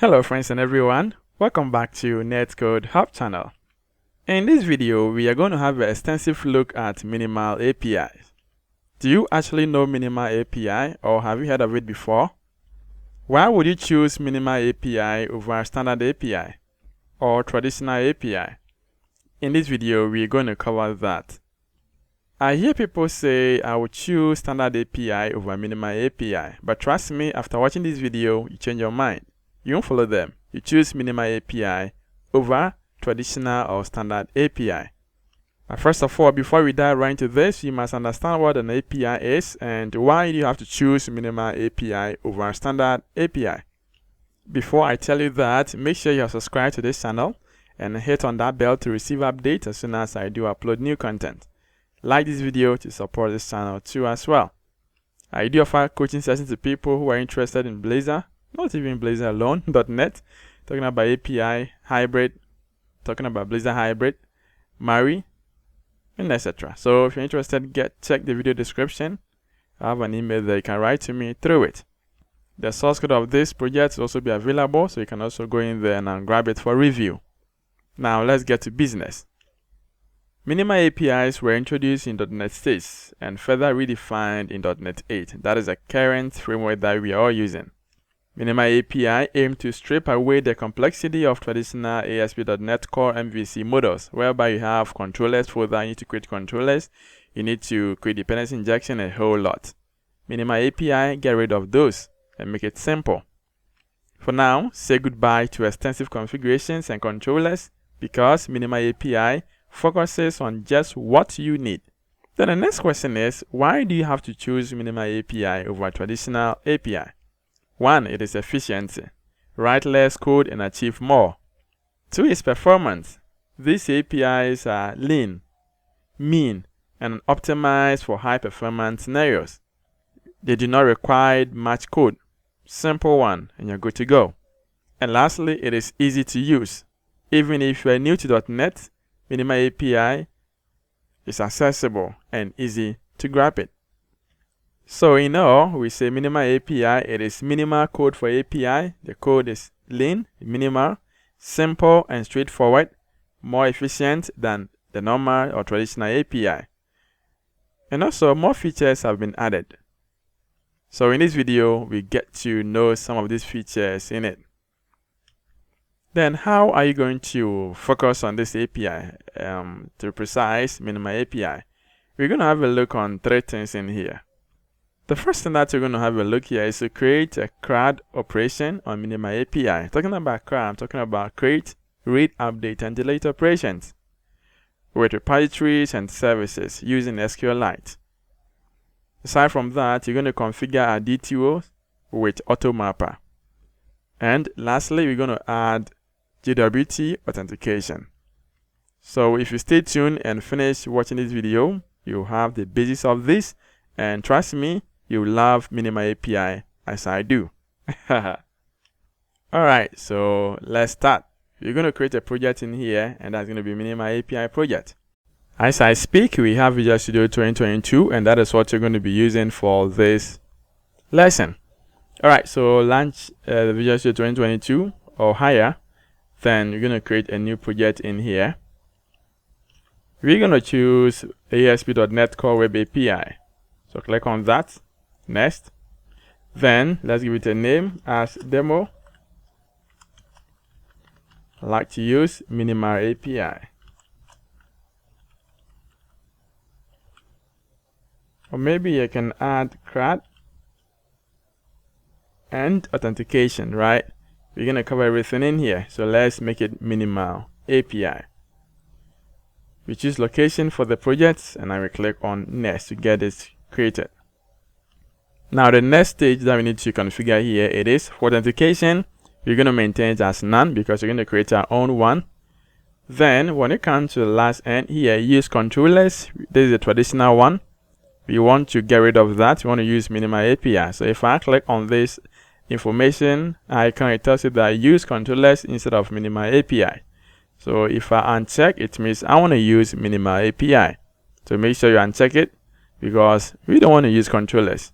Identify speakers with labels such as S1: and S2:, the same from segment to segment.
S1: Hello friends and everyone, welcome back to Netcode-Hub channel. In this video, we are going to have an extensive look at minimal APIs. Do you actually know minimal API or have you heard of it before? Why would you choose minimal API over standard API or traditional API? In this video, we are going to cover that. I hear people say I would choose standard API over minimal API, but trust me, after watching this video, you change your mind. You won't follow them. You choose minimal API over traditional or standard API. But first of all, before we dive right into this, you must understand what an API is and why you have to choose minimal API over standard API. Before I tell you that, make sure you are subscribed to this channel and hit on that bell to receive updates as soon as I do upload new content. Like this video to support this channel too as well. I do offer coaching sessions to people who are interested in Blazor, not even Blazor alone, .NET, talking about API, hybrid, talking about Blazor hybrid, Mari, and etc. So if you're interested, check the video description. I have an email there, you can write to me through it. The source code of this project will also be available, so you can also go in there and grab it for review. Now let's get to business. Minimal APIs were introduced in .NET 6 and further redefined in .NET 8. That is the current framework that we are all using. Minimal API aim to strip away the complexity of traditional ASP.NET Core MVC models, whereby you have controllers folder, you need to create controllers, you need to create dependency injection, a whole lot. Minimal API, get rid of those and make it simple. For now, say goodbye to extensive configurations and controllers because Minimal API focuses on just what you need. Then the next question is, why do you have to choose Minimal API over traditional API? 1. It is efficiency. Write less code and achieve more. 2. is performance. These APIs are lean, mean, and optimized for high performance scenarios. They do not require much code. Simple one, and you're good to go. And lastly, it is easy to use. Even if you are new to .NET, Minimal API is accessible and easy to grab it. So in all, we say minimal API, it is minimal code for API. The code is lean, minimal, simple and straightforward, more efficient than the normal or traditional API. And also more features have been added. So in this video, we get to know some of these features in it. Then how are you going to focus on this API? To be precise, minimal API. We're going to have a look on 3 things in here. The first thing that we're going to have a look here is to create a CRUD operation on minimal API. Talking about CRUD, I'm talking about create, read, update, and delete operations with repositories and services using SQLite. Aside from that, you're going to configure a DTOs with AutoMapper. And lastly, we're going to add JWT authentication. So if you stay tuned and finish watching this video, you'll have the basis of this. And trust me, you love minimal API as I do. Alright, so let's start. You're going to create a project in here, and that's going to be minimal API project. As I speak, we have Visual Studio 2022, and that is what you're going to be using for this lesson. Alright, so launch the Visual Studio 2022 or higher. Then you're going to create a new project in here. We're going to choose ASP.NET Core Web API. So click on that. Next. Then let's give it a name as demo. I like to use minimal API. Or maybe you can add CRUD and authentication, right? We're going to cover everything in here. So let's make it minimal API. We choose location for the project and I will click on next to get it created. Now the next stage that we need to configure here, it is for authentication. We're going to maintain it as none because we're going to create our own one. Then when it comes to the last end here, use controllers. This is a traditional one. We want to get rid of that. We want to use minimal API. So if I click on this information icon, it tells you that I use controllers instead of minimal API. So if I uncheck, it means I want to use minimal API. So make sure you uncheck it because we don't want to use controllers.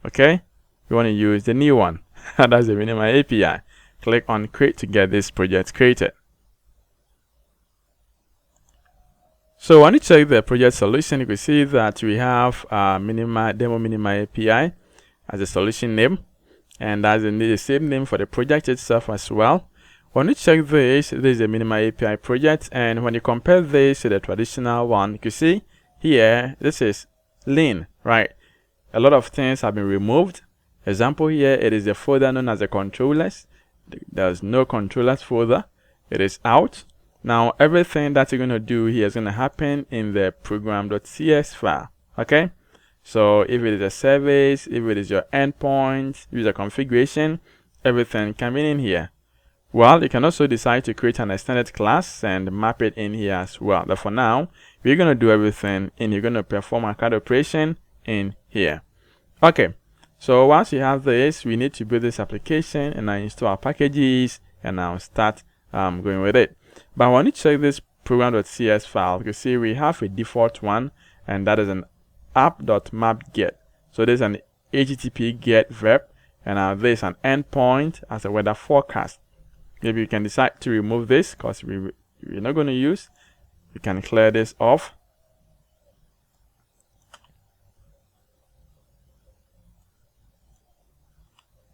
S1: Okay? We want to use the new one. That's the minimal API. click on create to get this project created. So when you check the project solution, you can see that we have demo minima API as a solution name, and that's the same name for the project itself as well. When you check this is a minima API project, and when you compare this to the traditional one, you can see here this is lean, right? A lot of things have been removed. Example here, it is a folder known as the controllers. There's no controllers folder. It is out. Now everything that you're going to do here is going to happen in the program.cs file. Okay, so if it is a service, if it is your endpoint, user configuration, everything can be in here. Well, you can also decide to create an extended class and map it in here as well. But for now, we're going to do everything and you're going to perform a CRUD operation in here. Okay, so once you have this, we need to build this application and I install our packages and I'll start going with it. But when you check this program.cs file, you can see we have a default one, and that is an app.map-get. So there's an HTTP GET verb, and there's an endpoint as a weather forecast. Maybe you can decide to remove this because we're not going to use. You can clear this off.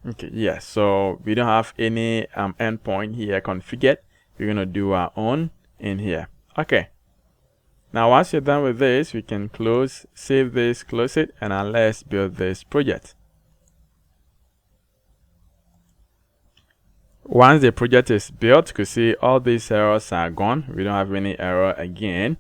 S1: Okay, yes, so we don't have any endpoint here configured. We're going to do our own in here. Okay, now once you're done with this, we can close, save this, close it, and let's build this project. Once the project is built, you can see all these errors are gone. We don't have any error again.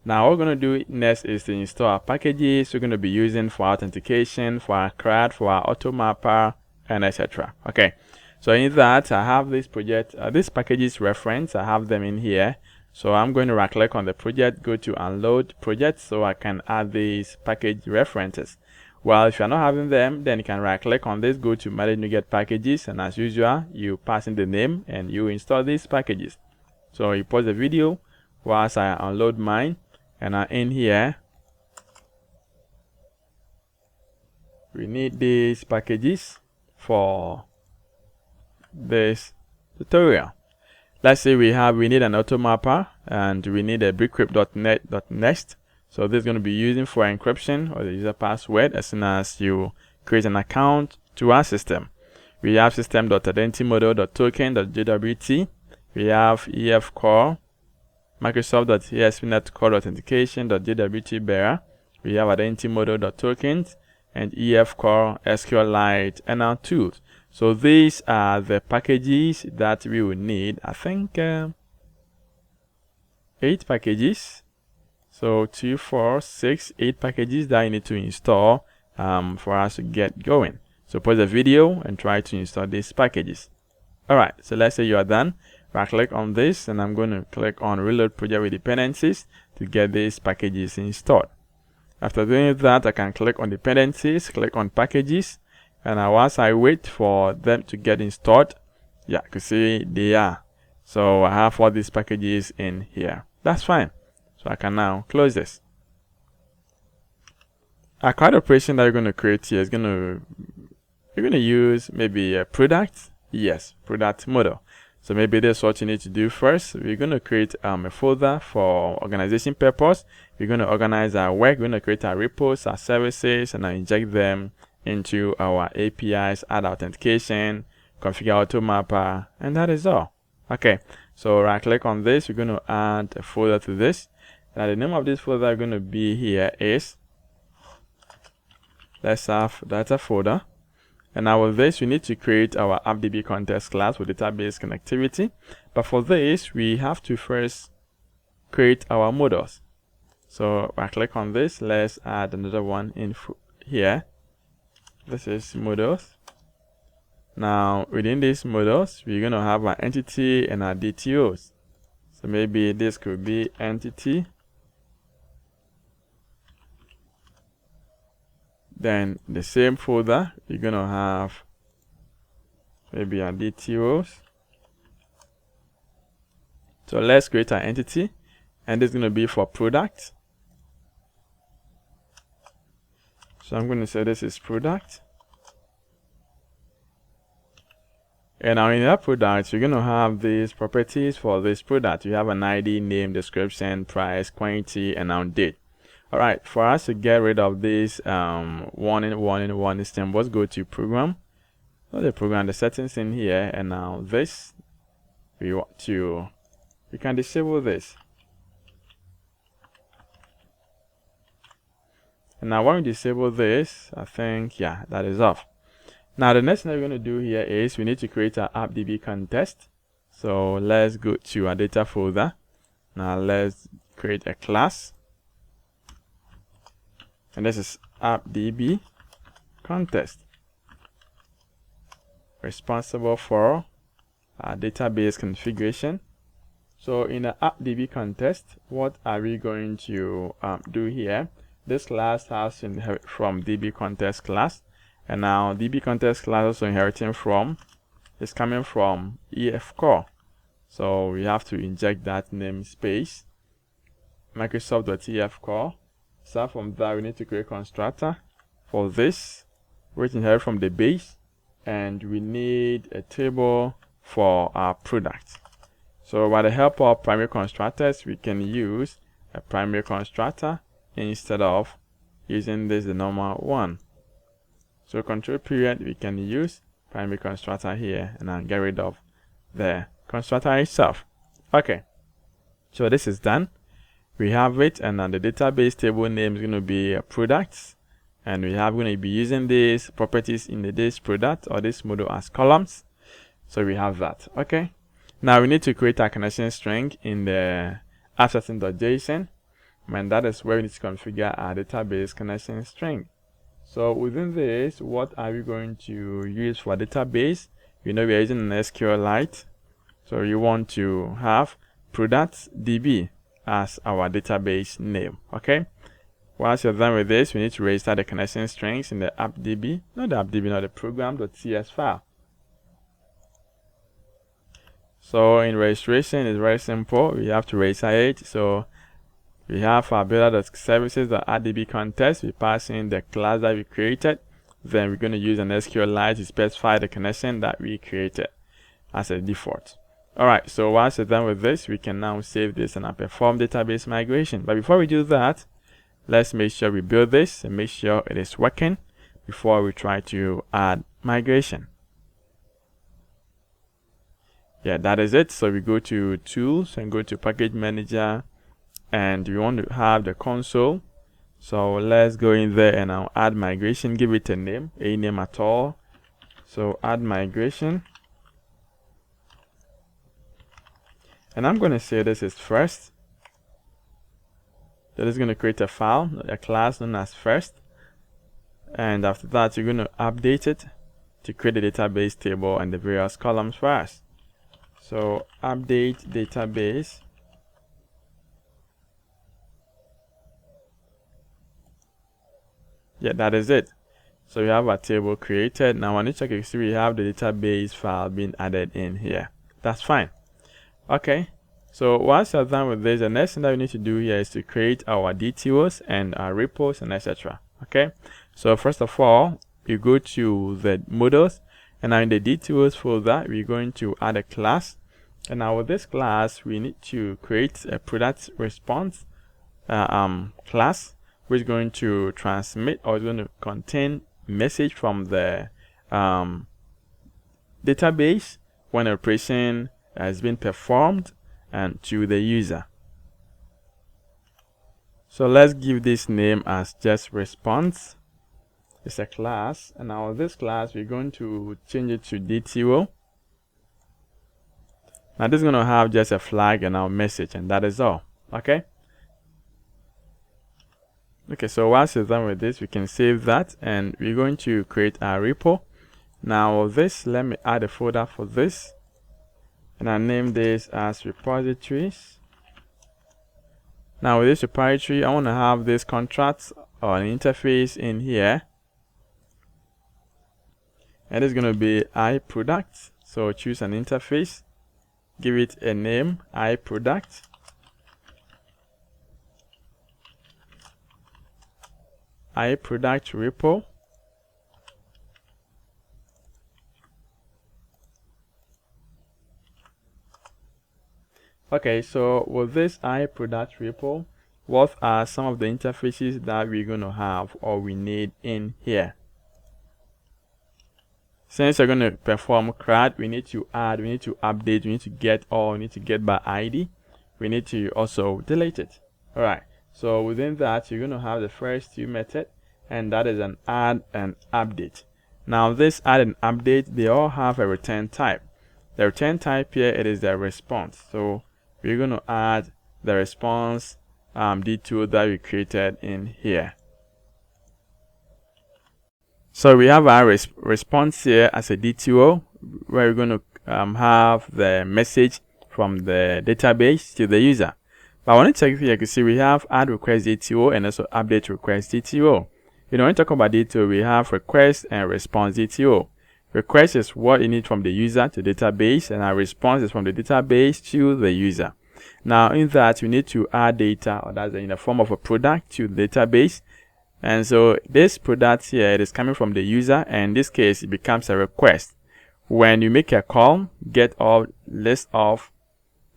S1: Now what we're going to do next is to install our packages we're going to be using for authentication, for our CRUD, for our AutoMapper, and etc. Okay, so in that I have this project, this packages reference, I have them in here. So I'm going to right click on the project, go to unload project so I can add these package references. Well, if you're not having them, then you can right click on this, go to manage NuGet packages, and as usual you pass in the name and you install these packages. So you pause the video whilst I unload mine, and in here we need these packages for this tutorial. Let's say we need an AutoMapper and we need a bcrypt.net.next. So this is going to be using for encryption or the user password as soon as you create an account to our system. We have system.identitymodel.token.jwt. We have EF-core, Microsoft.ESP Netcode Authentication.jwt bearer. We have identitymodel.tokens and EF-core SQLite and our tools. So these are the packages that we will need. I think 8 packages. So 2, 4, 6, 8 packages that you need to install for us to get going. So pause the video and try to install these packages. Alright, so let's say you are done. Right click on this and I'm going to click on reload project with dependencies to get these packages installed. After doing that, I can click on dependencies, click on packages, and once I wait for them to get installed, yeah, you can see they are. So I have all these packages in here. That's fine. So I can now close this. A CRUD operation that you're going to create here is you're going to use maybe a product. Yes, product model. So maybe that's what you need to do first. We're going to create a folder for organization purpose. We're going to organize our work. We're going to create our repos, our services, and inject them into our APIs, add authentication, configure AutoMapper, and that is all. Okay, so right click on this. We're going to add a folder to this. Now the name of this folder going to be here is, let's have data folder. And now with this, we need to create our AppDB context class with database connectivity. But for this, we have to first create our models. So right click on this. Let's add another one in here. This is models. Now within these models, we're going to have our entity and our DTOs. So maybe this could be entity. Then the same folder, you're going to have maybe our DTOs. So let's create an entity, and this is going to be for product. So I'm going to say this is product. And now in that product, you're going to have these properties for this product. You have an ID, name, description, price, quantity, and now date. All right, for us to get rid of this warning system, let's go to program. So the program, the settings in here, and now this, we can disable this. And now when we disable this, I think, yeah, that is off. Now the next thing we're going to do here is we need to create an appdb contest. So let's go to our data folder. Now let's create a class. And this is appdb contest. Responsible for our database configuration. So in the appdb contest, what are we going to do here? This class has to inherit from db contest class. And now db contest class also inheriting from is coming from ef core. So we have to inject that namespace Microsoft.ef core. So from that we need to create a constructor for this, which inherit from the base, and we need a table for our product. So by the help of primary constructors, we can use a primary constructor instead of using this the normal one. So control period, we can use primary constructor here and then get rid of the constructor itself. Okay, so this is done. We have it, and then the database table name is going to be products, and we are going to be using these properties in this product or this model as columns. So we have that. Okay, now we need to create a connection string in the app.json, and that is where we need to configure our database connection string. So within this, what are we going to use for database? We know we are using an SQLite, so you want to have products.db as our database name. Okay, once you're done with this, we need to register the connection strings in the appdb, not the program.cs file. So in registration, it's very simple. We have to register it. So we have our builder.services.addb contest. We pass in the class that we created. Then we're going to use an SQLite to specify the connection that we created as a default. Alright, so once we're done with this, we can now save this and perform database migration. But before we do that, let's make sure we build this and make sure it is working before we try to add migration. Yeah, that is it. So we go to tools and go to package manager, and we want to have the console. So let's go in there and now add migration, give it a name at all. So add migration, and I'm going to say this is first. That is going to create a file, a class known as first, and after that you're going to update it to create a database table and the various columns for us. So update database, yeah, that is it. So we have a table created. Now when you check, you see we have the database file being added in here. That's fine. Okay, so once you're done with this, the next thing that we need to do here is to create our DTOs and our repos and etc. Okay, so first of all, you go to the models, and now in the DTOs folder, we're going to add a class. And now with this class, we need to create a product response class, which is going to transmit or is going to contain message from the database when an operation has been performed and to the user. So let's give this name as just response. It's a class, and now this class we're going to change it to DTO. Now this is going to have just a flag and our message, and that is all. Okay, so once you're done with this, we can save that, and we're going to create our repo. Now this, let me add a folder for this, and I name this as repositories. Now with this repository, I want to have this contract or an interface in here, and it's going to be iProduct. So choose an interface, give it a name, iProduct, iProduct repo, Okay, so with this iProduct repo, what are some of the interfaces that we're going to have or we need in here? Since we're going to perform CRUD, we need to add, we need to update, we need to get all, we need to get by ID, we need to also delete it. Alright, so within that, you're going to have the first two methods, and that is an add and update. Now this add and update, they all have a return type. The return type here, it is the response. So we're going to add the response DTO that we created in here. So we have our response here as a DTO, where we're going to have the message from the database to the user. But I want to check here, you can see we have add request DTO and also update request DTO. You know, when you talk about DTO, we have request and response DTO. Request is what you need from the user to database, and our response is from the database to the user. Now in that, you need to add data, or that's in the form of a product, to the database. And so this product here, it is coming from the user, and in this case it becomes a request. When you make a call, get all list of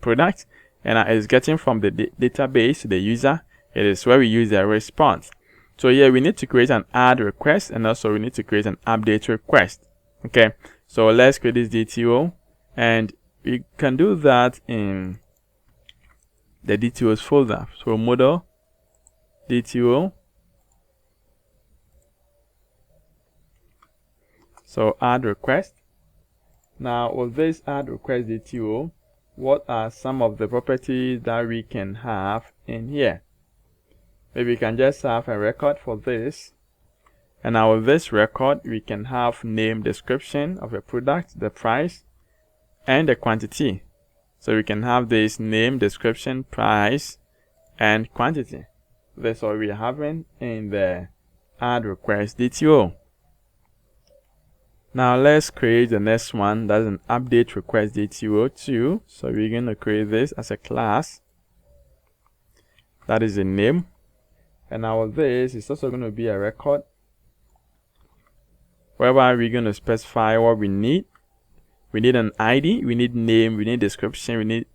S1: products, and it's getting from the database to the user, it is where we use the response. So here we need to create an add request, and also we need to create an update request. Okay, so let's create this DTO, and we can do that in the DTOs folder. So model DTO. So add request. Now with this add request DTO, what are some of the properties that we can have in here? Maybe we can just have a record for this. And now with this record, we can have name, description of a product, the price, and the quantity. So we can have this name, description, price, and quantity. That's what we're having in the add request DTO. Now let's create the next one. That's an update request DTO too. So we're going to create this as a class. That is a name. And now this is also going to be a record, whereby we're going to specify what we need. We need an ID, we need name, we need description, we need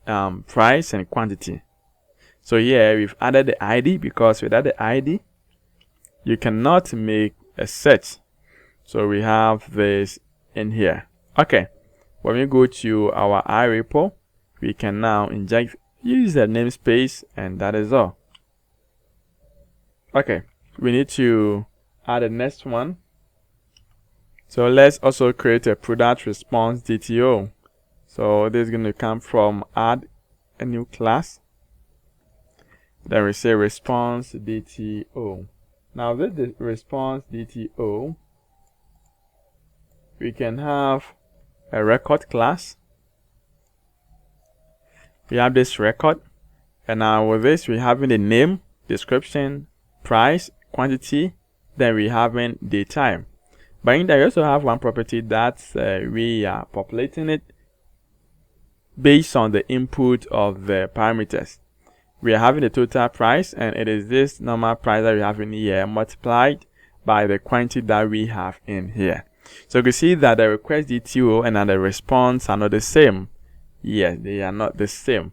S1: price and quantity. So here we've added the ID, because without the ID, you cannot make a search. So we have this in here. Okay, when we go to our iRepo, we can now use the namespace, and that is all. Okay, we need to add the next one. So let's also create a product response DTO. So this is going to come from add a new class. Then we say response DTO. Now with the response DTO, we can have a record class. We have this record, and now with this we having the name, description, price, quantity, then we having the time. But in there, we also have one property that we are populating it based on the input of the parameters. We are having the total price, and it is this normal price that we have in here multiplied by the quantity that we have in here. So you can see that the request DTO and the response are not the same. Yes, they are not the same.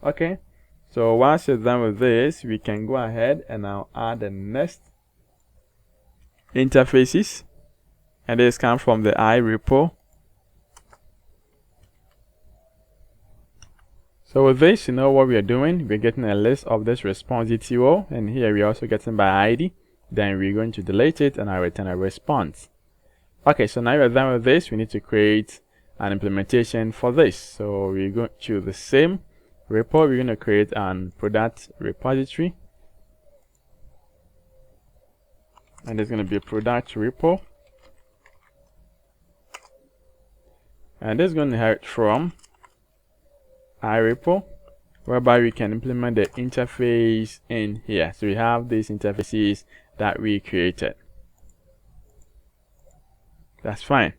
S1: Okay, so once you're done with this, we can go ahead and now add the next interfaces. And this comes from the iRepo. So with this, you know what we are doing. We're getting a list of this response DTO, and here we're also getting by ID. Then we're going to delete it, and I return a response. Okay, so now we're done with this. We need to create an implementation for this. So we're going to the same repo. We're going to create an product repository, and it's going to be a product repo. And this is going to inherit from iRepo, whereby we can implement the interface in here. So we have these interfaces that we created. That's fine.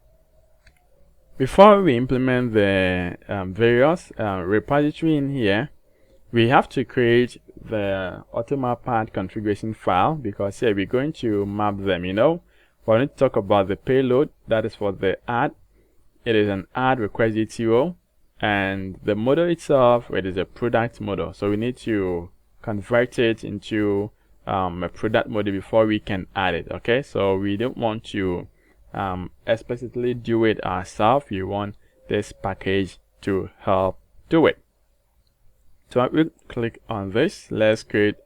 S1: Before we implement the various repository in here, we have to create the AutoMapper configuration file, because here we're going to map them. You know, we need to talk about the payload. That is for the add. It is an add request DTO. and the model itself, it is a product model, so we need to convert it into a product model before we can add it. Okay, so we don't want to explicitly do it ourselves. We want this package to help do it. So I will click on this. Let's create,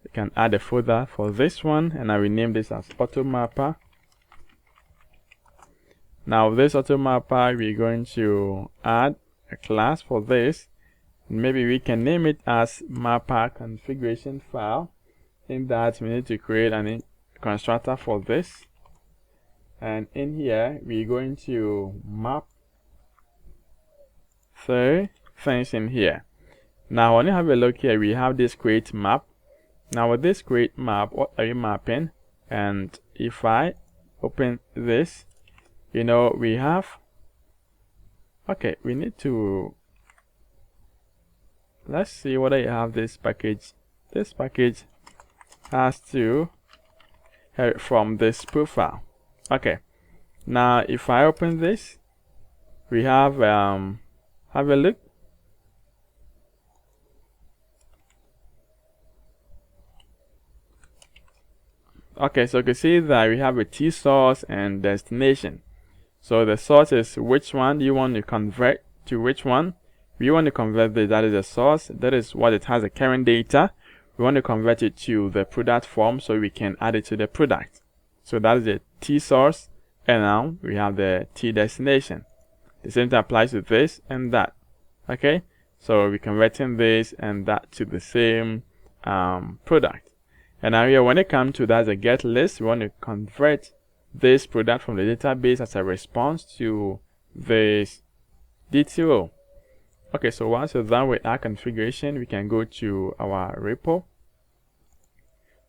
S1: we can add a folder for this one, and I will name this as AutoMapper. Now this AutoMapper, we're going to add a class for this. Maybe we can name it as mapper configuration file. In that, we need to create a constructor for this, and in here we're going to map the things in here. Now when you have a look here, we have this create map. Now with this create map, what are you mapping? And if I open this, you know, we have, okay, we need to, let's see whether you have this package. This package has to inherit from this profile. Okay, now if I open this, we have a look. Okay, so you can see that we have a T source and destination. So the source is which one do you want to convert to which one. We want to convert this, that is the source, that is what it has the current data. We want to convert it to the product form so we can add it to the product. So that is the T source, and now we have the T destination. The same thing applies to this and that. Okay, so we're converting this and that to the same product. And now here, when it comes to that, the get list, we want to convert this product from the database as a response to this DTO. Okay, so once we're done with our configuration, we can go to our repo,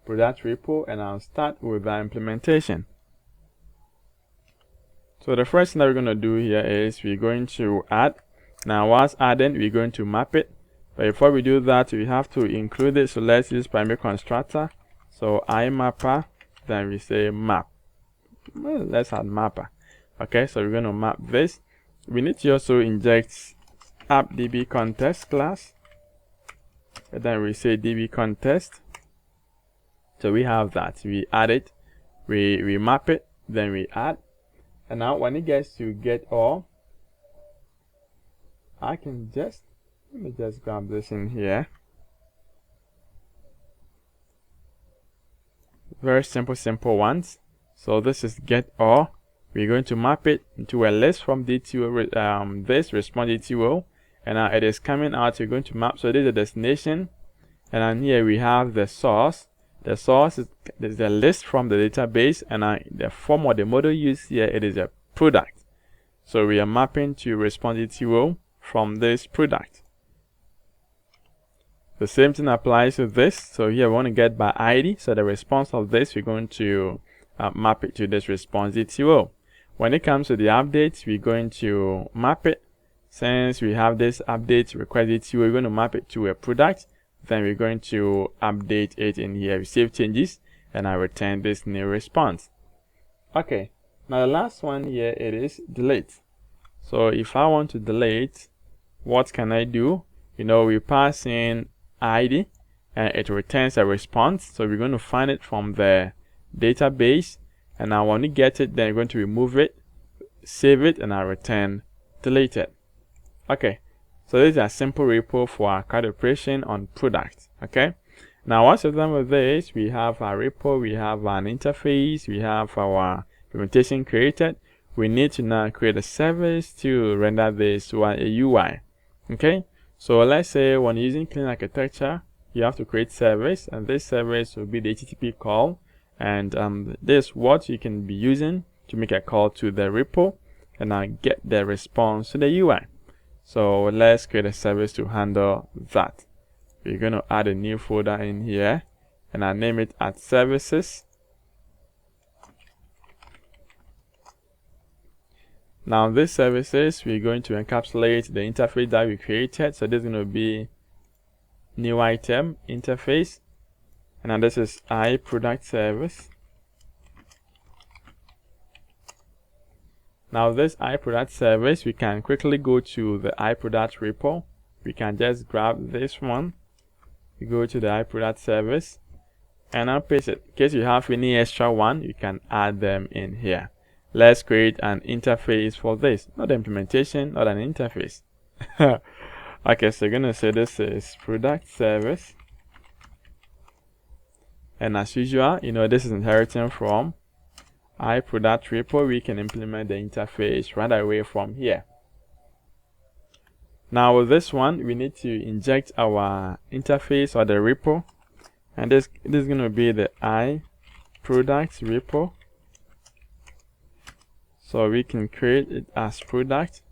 S1: product repo, and I'll start with our implementation. So the first thing that we're going to do here is we're going to add. Now whilst adding, we're going to map it. But before we do that, we have to include it. So let's use primary constructor. So IMapper, then we say map. Well, let's add mapper. Okay, so we're going to map this. We need to also inject app.db context class, and then we say db context. So we have that. We add it, we map it, then we add. And now when it gets to get all, I can just, let me just grab this in here. Very simple ones. So this is get all. We're going to map it into a list from DTO, this response DTO, and now it is coming out. You're going to map. So this is the destination, and then here we have the source. The source is the list from the database, and the form or the model used here, it is a product. So we are mapping to response DTO from this product. The same thing applies to this. So here we want to get by ID. So the response of this, we're going to map it to this response DTO. When it comes to the updates, we're going to map it. Since we have this update request DTO, we're going to map it to a product. Then we're going to update it in here. We save changes, and I return this new response. Okay, now the last one here, it is delete. So if I want to delete, what can I do? You know, we pass in ID and it returns a response. So we're going to find it from the database, and now when we get it, then we're going to remove it, save it, and I return deleted. Okay, so this is a simple repo for our CRUD operation on product. Okay, now once we're done with this, we have our repo, we have an interface, we have our implementation created. We need to now create a service to render this to a UI. Okay, so let's say when using clean architecture, you have to create service, and this service will be the HTTP call, and this is what you can be using to make a call to the repo and now get the response to the UI. So let's create a service to handle that. We're going to add a new folder in here, and I name it at services. Now this services, we're going to encapsulate the interface that we created. So this is going to be new item interface, and now this is iProduct service. Now this iProduct service, we can quickly go to the iProduct repo. We can just grab this one. We go to the iProduct service and now paste it. In case you have any extra one, you can add them in here. Let's create an interface for this. Not the implementation, not an interface. Okay, so you're gonna say this is product service. And as usual, you know, this is inheriting from iProduct repo. We can implement the interface right away from here. Now with this one, we need to inject our interface or the repo, and this is going to be the iProduct repo. So we can create it as product.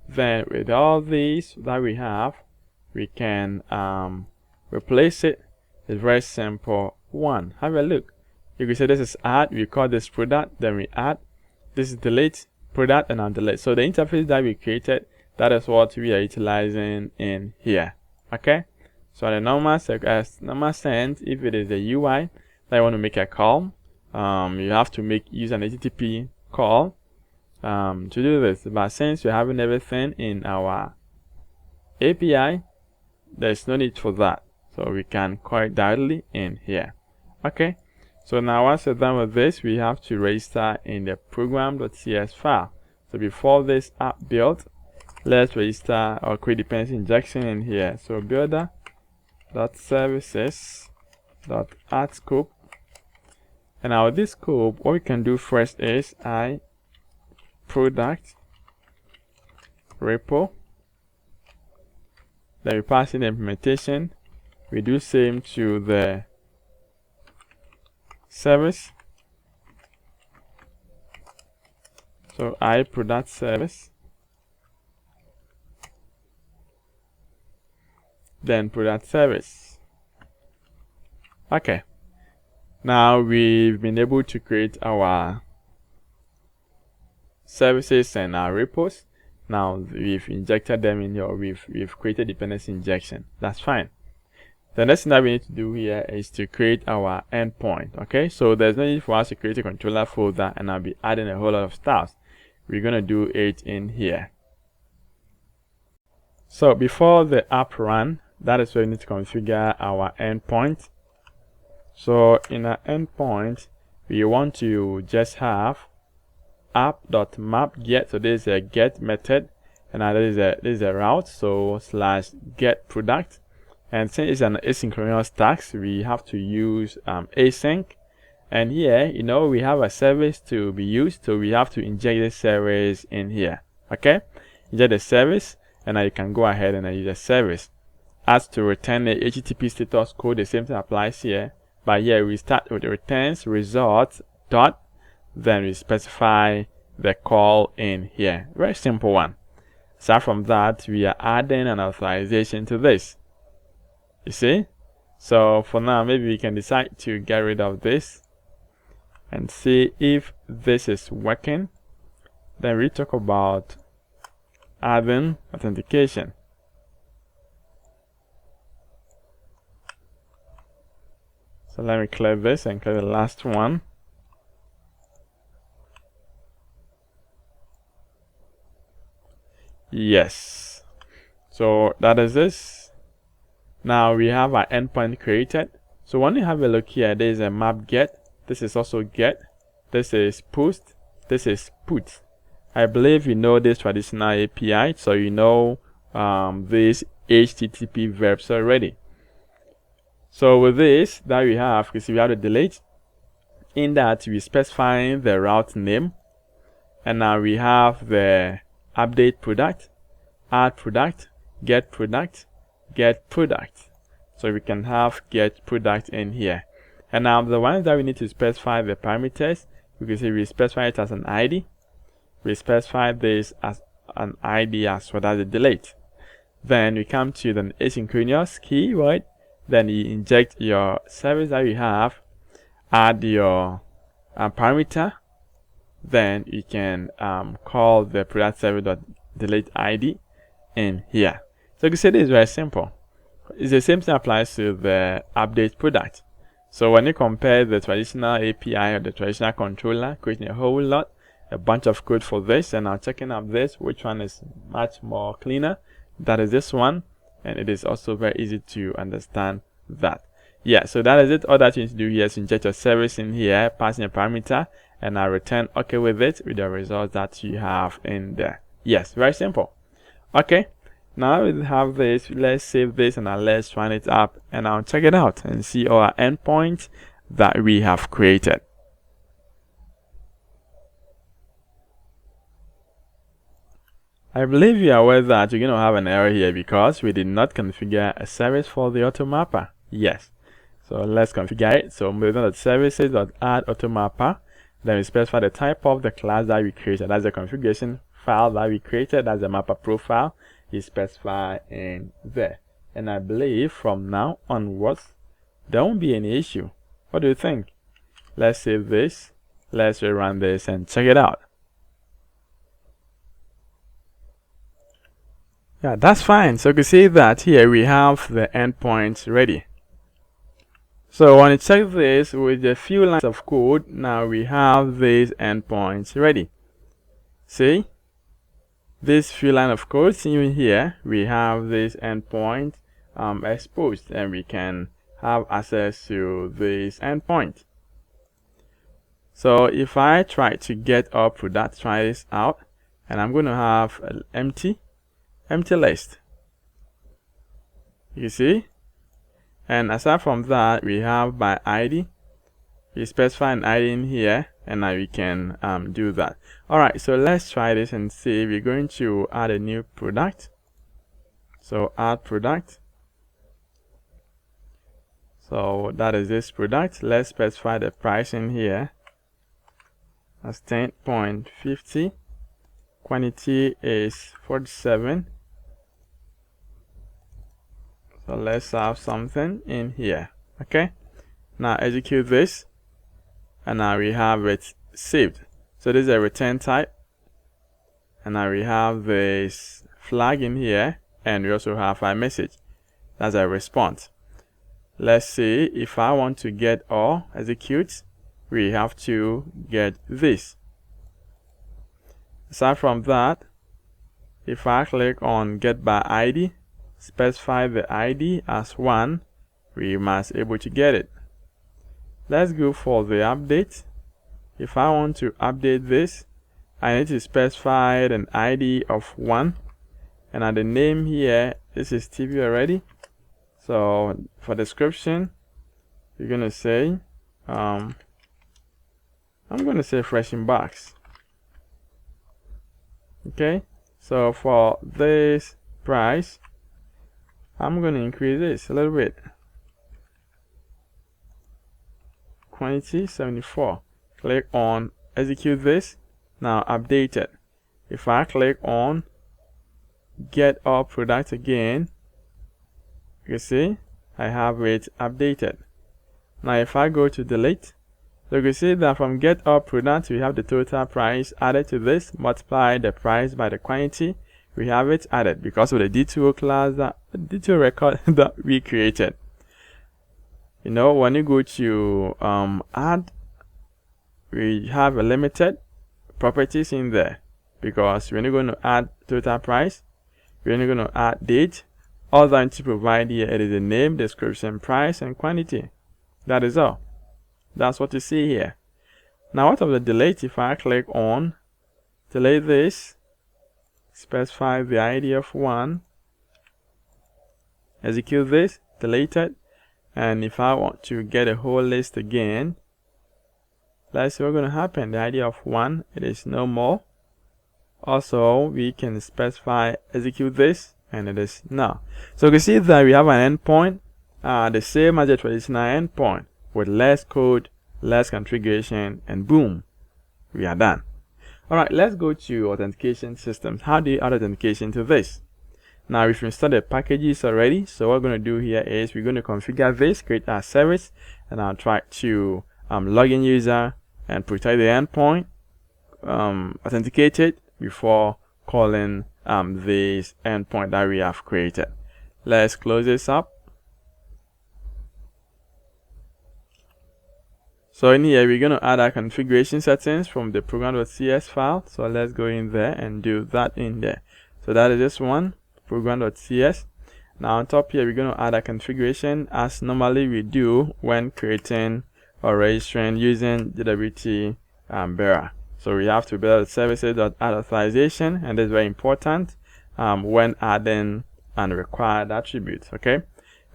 S1: Then with all these that we have, we can replace it. It's very simple. One, have a look. You can say this is add, we call this product, then we add. This is delete, product, and now delete. So the interface that we created, that is what we are utilizing in here. Okay, so the normal sense, if it is a UI that you want to make a call, you have to use an HTTP call to do this. But since we're having everything in our API, there's no need for that. So we can call it directly in here. Okay, so now once we're done with this, we have to register in the program.cs file. So before this app build, let's register or create dependency injection in here. So builder.services.add scope. And now this scope, what we can do first is iProduct repo. Then we pass in the implementation. We do same to the service. So iProduct service. Then product service. Okay, now we've been able to create our services and our repos. Now we've injected them in here. We've created dependency injection. That's fine. The next thing that we need to do here is to create our endpoint. Okay, so there's no need for us to create a controller folder and I'll be adding a whole lot of stuff. We're gonna do it in here. So before the app run, that is where we need to configure our endpoint. So in our endpoint, we want to just have app.map_get. So this is a get method, and now this is a route. So /get product. And since it's an asynchronous task, we have to use async. And here, you know, we have a service to be used, so we have to inject the service in here. Okay, inject the service, and now you can go ahead and use the service. As to return the HTTP status code, the same thing applies here. But here we start with the returns results dot, then we specify the call in here. Very simple one. Aside from that, we are adding an authorization to this. You see? So for now, maybe we can decide to get rid of this and see if this is working. Then we talk about adding authentication. So let me clear this and clear the last one. Yes. So that is this. Now we have our endpoint created. So when you have a look here, there is a map get. This is also get. This is post. This is put. I believe you know this traditional API, so you know these HTTP verbs already. So with this that we have, you see we have the delete. In that we specifying the route name, and now we have the update product, add product, get product, get product. So we can have get product in here. And now the ones that we need to specify the parameters, you can see we specify it as an ID. We specify this as an ID as well as the delete. Then we come to the asynchronous keyword. Then you inject your service that you have, add your parameter. Then you can call the product service.delete ID in here. So you can see this is very simple. It's the same thing applies to the update product. So when you compare the traditional API or the traditional controller, creating a whole lot, a bunch of code for this, and I'm checking up this, which one is much more cleaner. That is this one, and it is also very easy to understand that. Yeah, so that is it. All that you need to do here is inject your service in here, passing a parameter, and I return okay with it with the results that you have in there. Yes, very simple. Okay, now we have this. Let's save this and let's run it up, and I'll check it out and see our endpoint that we have created. I believe you are aware that you're going to have an error here because we did not configure a service for the AutoMapper. Yes. So let's configure it. So moving on to services.add AutoMapper. Then we specify the type of the class that we created. That's the configuration file that we created. That's the mapper profile. You specify in there. And I believe from now onwards, there won't be any issue. What do you think? Let's save this. Let's rerun this and check it out. Yeah, that's fine. So you can see that here we have the endpoints ready. So when you check this with a few lines of code, now we have these endpoints ready. See? This few line of code, see here, we have this endpoint exposed, and we can have access to this endpoint. So if I try to get our product, try this out, and I'm going to have an empty list. You see? And aside from that, we have by ID. We specify an ID in here, and now we can do that. Alright, so let's try this and see. We're going to add a new product. So add product. So that is this product. Let's specify the price in here as 10.50. Quantity is 47. So let's have something in here. Okay, now execute this, and now we have it saved. So this is a return type, and now we have this flag in here, and we also have a message. That's a response. Let's see if I want to get or execute, we have to get this. Aside from that, if I click on get by ID, specify the ID as 1, we must able to get it. Let's go for the update. If I want to update this, I need to specify an ID of 1, and at the name here, this is TV already. So for description, you're gonna say I'm gonna say fresh in box. Okay, so for this price, I'm going to increase this a little bit. Quantity 74. Click on execute this. Now update it. If I click on get our product again, you see I have it updated. Now if I go to delete, so you can see that from get our product we have the total price added to this, multiply the price by the quantity, we have it added because of the DTO class, that DTO record that we created. You know, when you go to add, we have a limited properties in there, because when you're going to add total price, we're only going to add date. All that I need to provide here, it is the name, description, price, and quantity. That is all. That's what you see here. Now out of the delete, if I click on delete this, specify the ID of 1, execute this, delete it, and if I want to get a whole list again, let's see what's going to happen. The ID of 1, it is no more. Also, we can specify execute this, and it is now. So you can see that we have an endpoint, the same as a traditional endpoint, with less code, less configuration, and boom, we are done. Alright, let's go to authentication systems. How do you add authentication to this? Now, we've installed the packages already, so what we're going to do here is we're going to configure this, create our service, and I'll try to login user and protect the endpoint, authenticate it before calling this endpoint that we have created. Let's close this up. So in here, we're going to add our configuration settings from the program.cs file. So let's go in there and do that in there. So that is this one, program.cs. Now on top here, we're going to add a configuration as normally we do when creating or registering using JWT bearer. So we have to build services.add authorization, and this is very important when adding unrequired attributes. Okay,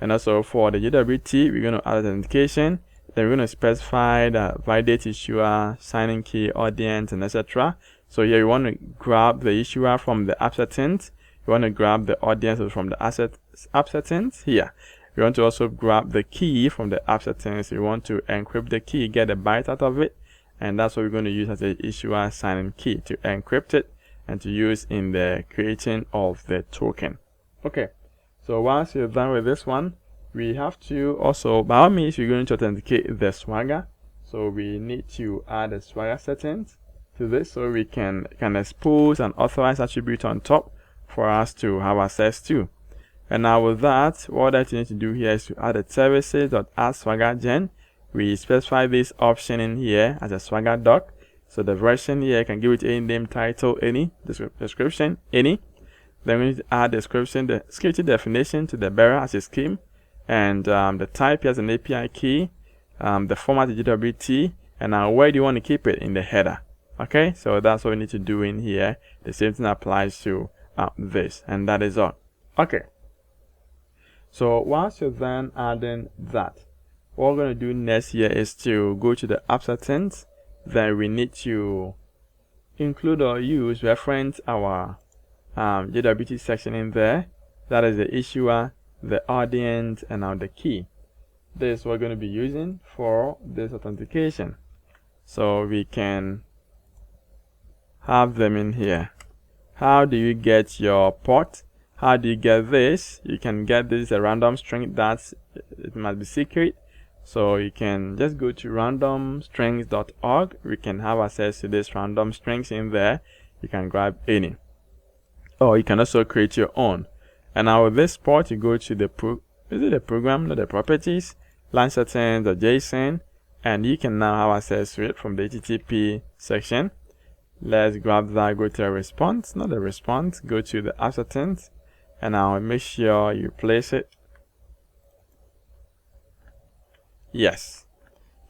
S1: and also for the JWT, we're going to add authentication. Then we're going to specify the validate issuer, signing key, audience, and etc. So here you want to grab the issuer from the app settings. You want to grab the audience from the app settings here. You want to also grab the key from the app settings. You want to encrypt the key, get a byte out of it, and that's what we're going to use as the issuer signing key to encrypt it and to use in the creating of the token. Okay, so once you're done with this one, we have to also, by all means, we're going to authenticate the Swagger. So we need to add a Swagger settings to this so we can expose an authorized attribute on top for us to have access to. And now with that, what that you need to do here is to add a services.add Swagger gen. We specify this option in here as a Swagger doc. So the version here, you can give it any name, title, any description, any. Then we need to add description, the security definition to the bearer as a scheme, and the type as an API key, the format is JWT, and now where do you want to keep it in the header. Okay, so that's what we need to do in here. The same thing applies to this, and that is all. Okay, so once you're done adding that, what we're going to do next here is to go to the app settings. Then we need to include or use reference our JWT section in there. That is the issuer, the audience, and now the key. This we're going to be using for this authentication. So we can have them in here. How do you get your port? How do you get this? You can get this a random string that it must be secret. So you can just go to randomstrings.org. We can have access to this random strings in there. You can grab any, or you can also create your own. And now with this port, you go to the program, not the properties, line settings or JSON, and you can now have access to it from the HTTP section. Let's grab that, go to a response, not the response, go to the app settings, and now make sure you place it. Yes,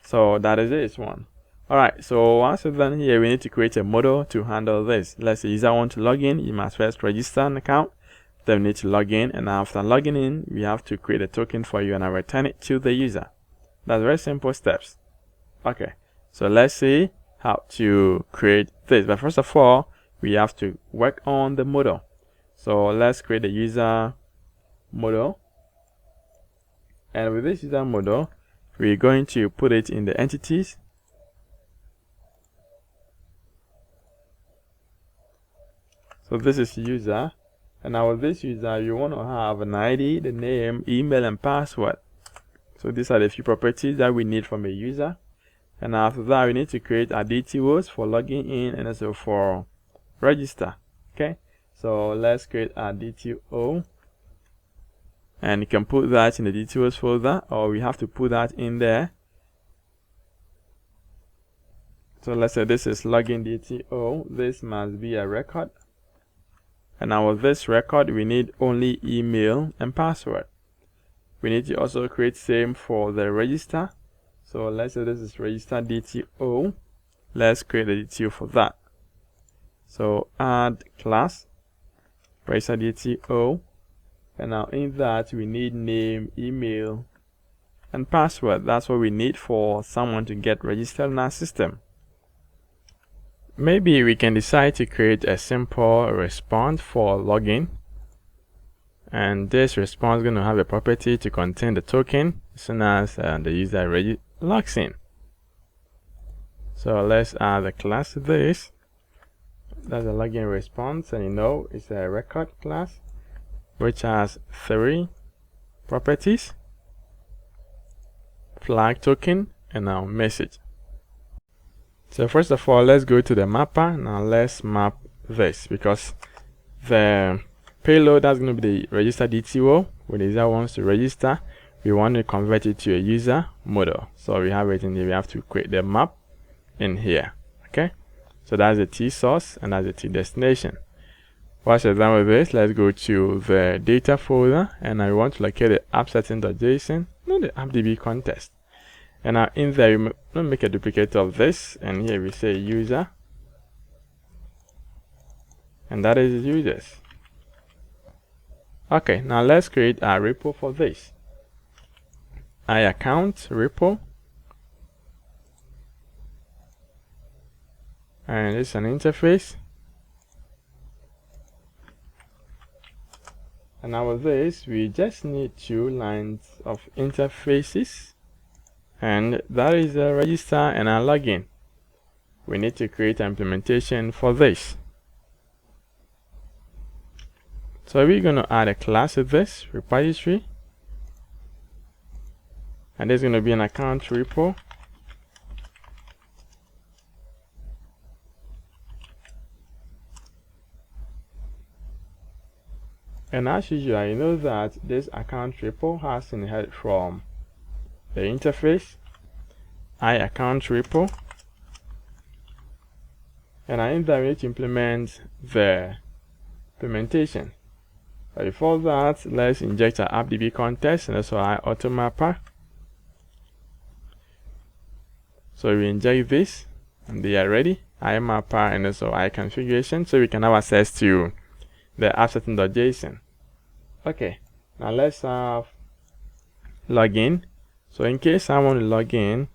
S1: so that is this one. Alright, so once we're done here, we need to create a model to handle this. Let's say user want to log in, you must first register an account. Then we need to log in, and after logging in, we have to create a token for you and I return it to the user. That's very simple steps. Okay, so let's see how to create this. But first of all, we have to work on the model. So let's create a user model. And with this user model, we're going to put it in the entities. So this is user. And now with this user, you want to have an ID, the name, email, and password. So these are the few properties that we need from a user. And after that, we need to create our DTOs for logging in and also for register. Okay, so let's create our DTO. And you can put that in the DTOs folder, or we have to put that in there. So let's say this is login DTO. This must be a record. And now with this record, we need only email and password. We need to also create same for the register. So let's say this is register DTO. Let's create a DTO for that. So add class, register DTO. And now in that, we need name, email, and password. That's what we need for someone to get registered in our system. Maybe we can decide to create a simple response for login. And this response is going to have a property to contain the token as soon as the user logs in. So let's add a class to this. That's a login response, and you know it's a record class which has 3 properties: flag token and now message. So first of all, let's go to the mapper. Now let's map this, because the payload, that's going to be the register DTO. When the user wants to register, we want to convert it to a user model. So we have it in here. We have to create the map in here. Okay, so that's the T source and that's the T destination. Once we're done with this, let's go to the data folder, and I want to locate the app.setting.json, not the appdb context. And now in there, we make a duplicate of this, and here we say user, and that is users. Okay, now let's create a repo for this. Account repo, and it's an interface. And now with this, we just need 2 lines of interfaces, and that is a register and a login. We need to create an implementation for this. So we're going to add a class to this repository, and there's going to be an account repo. And as usual, you know that this account repo has inherited from the interface, account repo, and in there we need to implement the implementation. But before that, let's inject our appdb context and also our AutoMapper. So we inject this, and they are ready. mapper and also configuration, so we can have access to the app.setting.json. Okay, now let's have login. So in case I want to log in,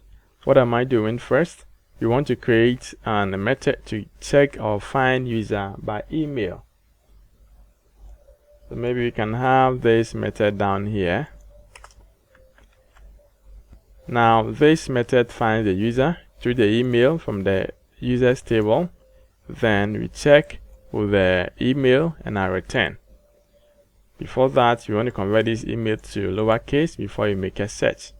S1: what am I doing first? We want to create a method to check or find user by email. So maybe we can have this method down here. Now this method finds the user through the email from the users table. Then we check with the email and I return. Before that, you want to convert this email to lowercase before you make a search.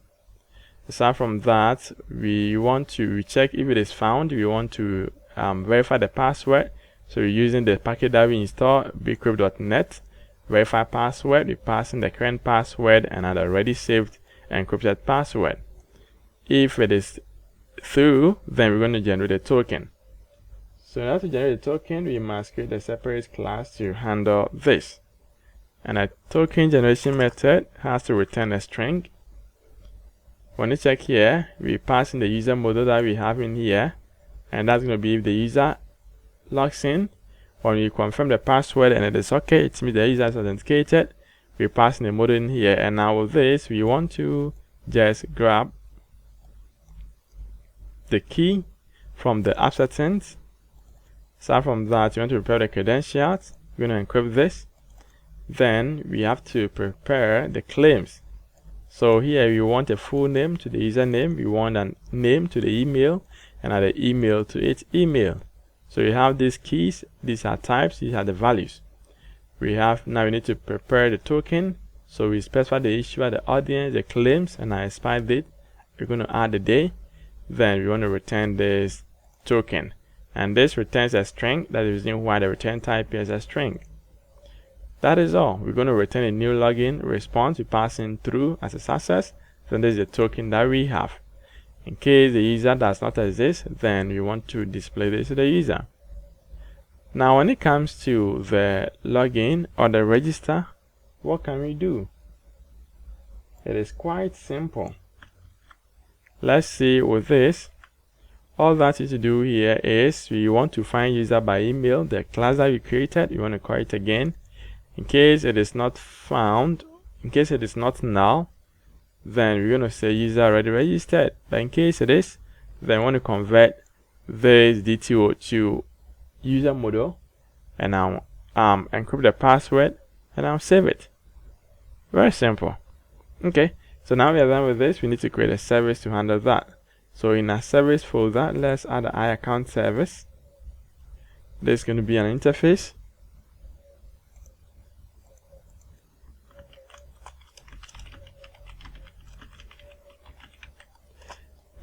S1: Aside from that, we want to check if it is found. We want to verify the password. So we're using the package that we install, bcrypt.net. Verify password, we pass in the current password and an already saved encrypted password. If it is through, then we're going to generate a token. So in order to generate a token, we must create a separate class to handle this. And a token generation method has to return a string. When you check here, we pass in the user model that we have in here, and that's going to be if the user logs in. When we confirm the password and it is okay, it means the user is authenticated. We pass in the model in here, and now with this, we want to just grab the key from the app settings. Aside from that, you want to prepare the credentials. We're going to encrypt this. Then we have to prepare the claims. So here we want a full name to the username, we want a name to the email, and the email to its email. So you have these keys, these are types, these are the values. Now we need to prepare the token. So we specify the issuer, the audience, the claims, and our expire date. We're going to add the day. Then we want to return this token. And this returns a string. That is the reason why the return type is a string. That is all. We're going to return a new login response. We pass in through as a success. Then there's the token that we have. In case the user does not exist, then we want to display this to the user. Now when it comes to the login or the register, what can we do? It is quite simple. Let's see with this. All that you need to do here is we want to find user by email, the class that we created. You want to call it again. In case it is not found, in case it is not null, then we're going to say user already registered. But in case it is, then we want to convert this DTO to user model, and now encrypt the password, and I'll save it. Very simple. Okay, so now we are done with this. We need to create a service to handle that. So in our service folder, let's add an iAccount service. There's going to be an interface.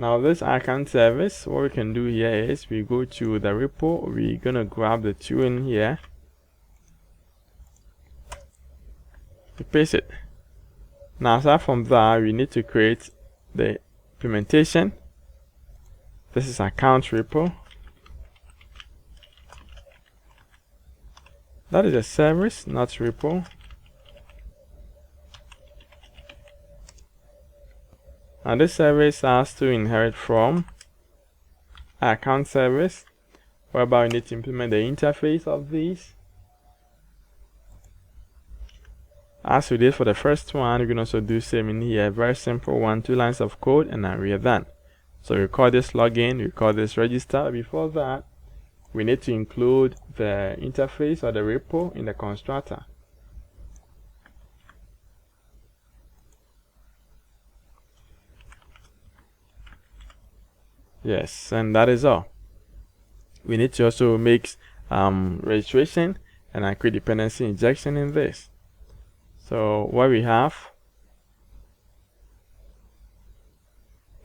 S1: Now this account service, what we can do here is we go to the repo. We're gonna grab the two in here, we paste it. Now aside from that, we need to create the implementation. This is account repo. That is a service, not repo. And this service has to inherit from account service, whereby we need to implement the interface of these. As we did for the first one, we can also do same in here. Very simple one, 2 lines of code, and then we are done. So we call this login, we call this register. Before that, we need to include the interface or the repo in the constructor. Yes, and that is all. We need to also make registration and I create dependency injection in this. So what we have,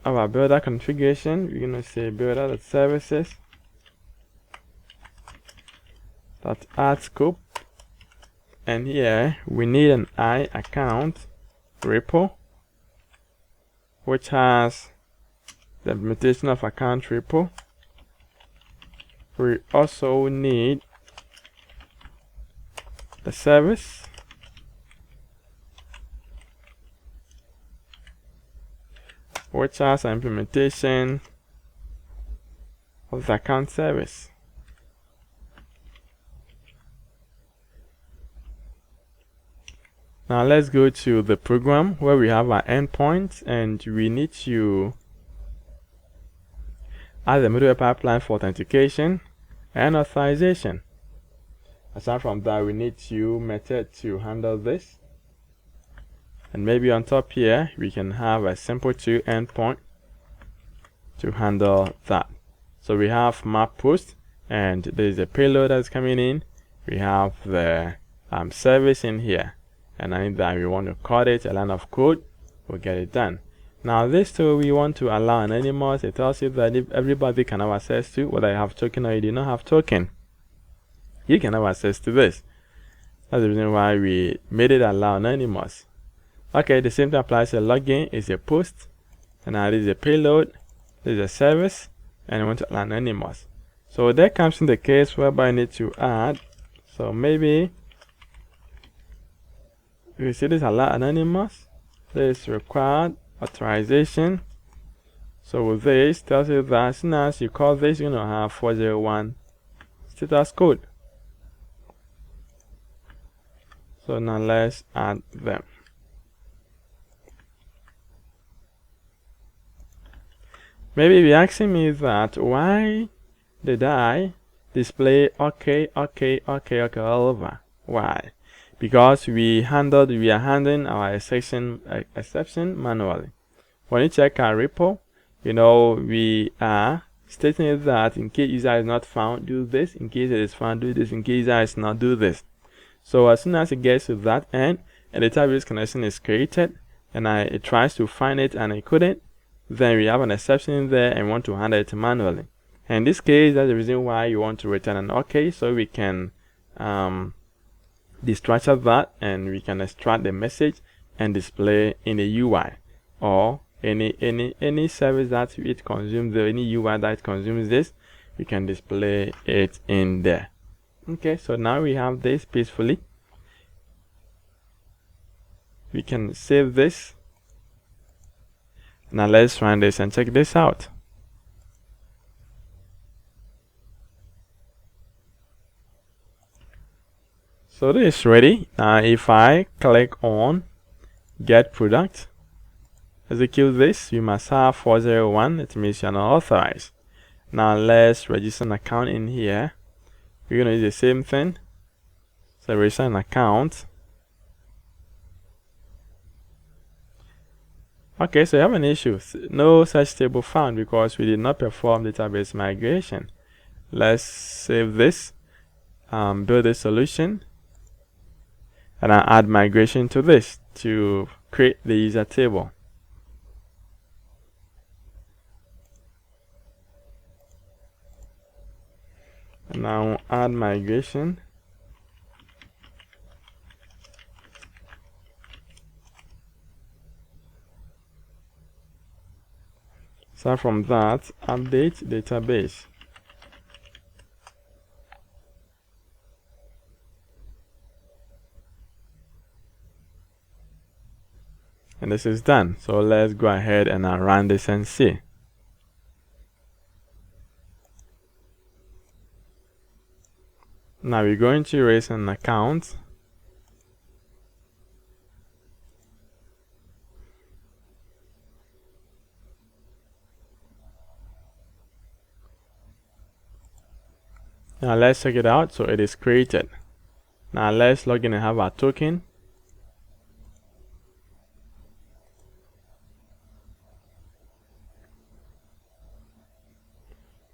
S1: our builder configuration, we're going to say builder.services .add scope, and here we need an I account repo which has the implementation of account repo. We also need the service which has an implementation of the account service. Now let's go to the program where we have our endpoints, and we need to add a middleware pipeline for authentication and authorization. Aside from that, we need to method to handle this, and maybe on top here we can have a simple to endpoint to handle that. So we have map post, and there is a payload that's coming in. We have the service in here, and anytime we want to code it, a line of code, we'll get it done. Now this tool, we want to allow anonymous. It tells you that if everybody can have access to, whether you have token or you do not have token, you can have access to this. That's the reason why we made it allow anonymous. Okay, the same thing applies to login. Is a post, and now this is a payload, this is a service, and I want to allow anonymous. So there comes in the case whereby I need to add. So maybe you see this allow anonymous, this required authorization. So with this tells you that as soon as you call this, you're gonna have 401 status code. So now let's add them. Maybe you're asking me that why did I display okay all over? Why? Because we are handling our exception manually. When you check our repo, you know, we are stating that in case user is not found, do this. In case it is found, do this. In case user is not, do this. So as soon as it gets to that end, and the database connection is created, and it tries to find it and it couldn't, then we have an exception in there and want to handle it manually. And in this case, that's the reason why you want to return an OK, so we can destructure that, and we can extract the message and display in the UI, or any service that it consumes, any UI that consumes this, we can display it in there. Okay, so now we have this peacefully. We can save this. Now let's run this and check this out. So this is ready. Now if I click on get product, execute this, you must have 401. It means you're not authorized. Now let's register an account in here. We're going to use the same thing. So register an account. Okay, so you have an issue. No such table found because we did not perform database migration. Let's save this, build a solution, and I add migration to this to create the user table. And now add migration. Start from that, update database. And this is done. So let's go ahead and run this and see. Now we're going to raise an account. Now let's check it out. So it is created. Now let's log in and have our token.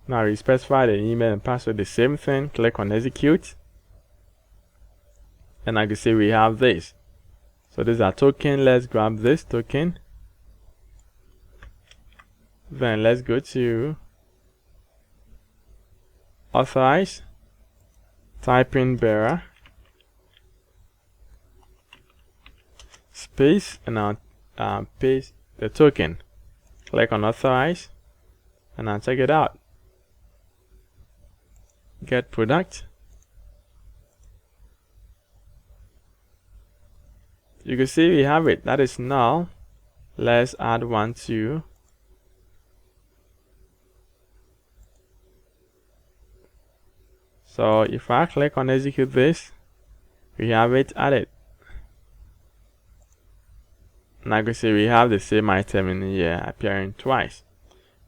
S1: Now we specify the email and password, the same thing. Click on execute. And I can see we have this. So this is our token. Let's grab this token. Then let's go to authorize, type in bearer, space, and now paste the token. Click on authorize, and now check it out. Get product. You can see we have it. That is null. Let's add one to. So if I click on execute this, we have it added. Now you can see we have the same item in here appearing twice.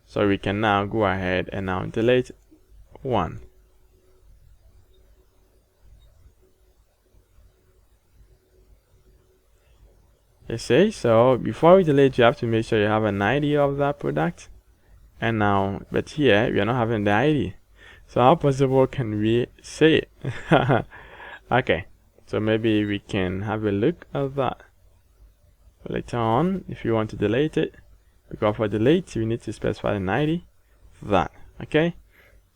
S1: So we can now go ahead and now delete one. You see, so before we delete, you have to make sure you have an ID of that product. And now, but here we are not having the ID. So how possible can we say it? Okay, so maybe we can have a look at that later on if you want to delete it. Because for delete, you need to specify an ID for that. Okay,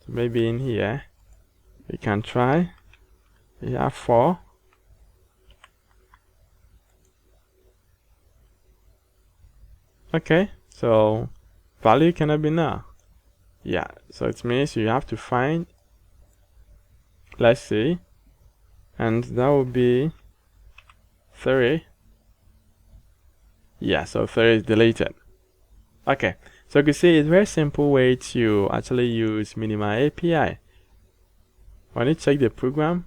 S1: so maybe in here we can try. We have 4. Okay, so value cannot be null. Yeah, so it means you have to find, let's see, and that will be 3. Yeah, so 3 is deleted. Okay, so you can see it's a very simple way to actually use Minimal API. When you check the program,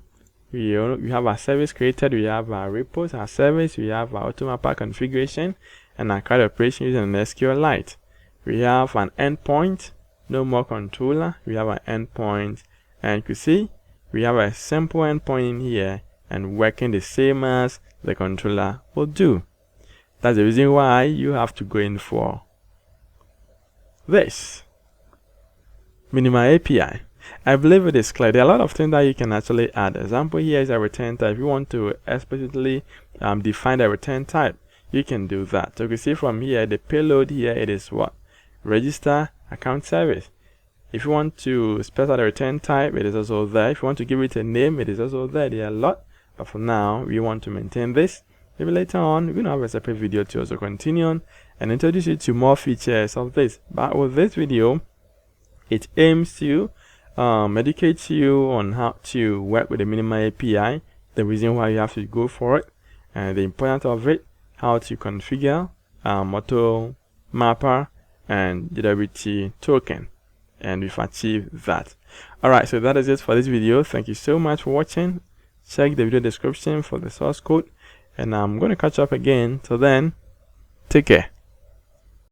S1: we have our service created, we have our repos, our service, we have our AutoMapper configuration, and our CRUD operation using an SQLite. We have an endpoint, no more controller, we have an endpoint, and you can see we have a simple endpoint in here and working the same as the controller will do. That's the reason why you have to go in for this Minimal API. I believe it is clear. There are a lot of things that you can actually add. Example here is a return type. If you want to explicitly define a return type, you can do that. So you can see from here, the payload here, it is what? Register account service. If you want to specify the return type, it is also there. If you want to give it a name, it is also there. There are a lot, but for now, we want to maintain this. Maybe later on, we're going to have a separate video to also continue on and introduce you to more features of this. But with this video, it aims to educate you on how to work with the Minimal API, the reason why you have to go for it, and the importance of it, how to configure AutoMapper and JWT token, and we've achieved that. Alright, so that is it for this video. Thank you so much for watching. Check the video description for the source code, and I'm going to catch up again. Till then, take care.